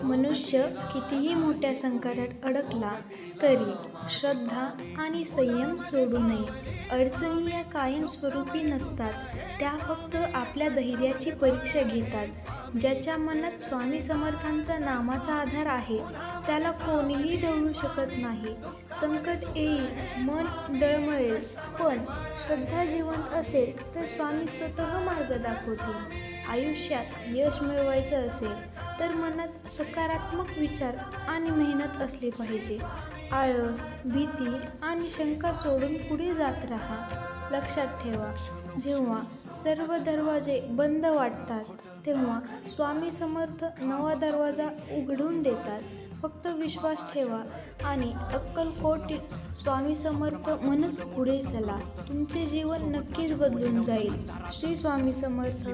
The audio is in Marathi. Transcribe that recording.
मनुष्य कितीही मोठ्या संकटात अडकला तरी श्रद्धा आणि संयम सोडू नये. अडचणी या कायमस्वरूपी नसतात, त्या फक्त आपल्या धैर्याची परीक्षा घेतात. ज्याच्या मनात स्वामी समर्थांचा नामाचा आधार आहे त्याला कोणीही ढवळू शकत नाही. संकट येईल, मन डळमळेल, पण श्रद्धा जिवंत असेल तर स्वामी स्वतः मार्ग दाखवतील. आयुष्यात यश मिळवायचं असेल तर मनात सकारात्मक विचार आणि मेहनत असली पाहिजे. आळस, भीती आणि शंका सोडून पुढे जात राहा. लक्षात ठेवा, जेव्हा सर्व दरवाजे बंद वाटतात तेव्हा स्वामी समर्थ नवा दरवाजा उघडून देतात. फक्त विश्वास ठेवा आणि अक्कलकोट स्वामी समर्थ म्हणत पुढे चला. तुमचे जीवन नक्कीच बदलून जाईल. श्री स्वामी समर्थ.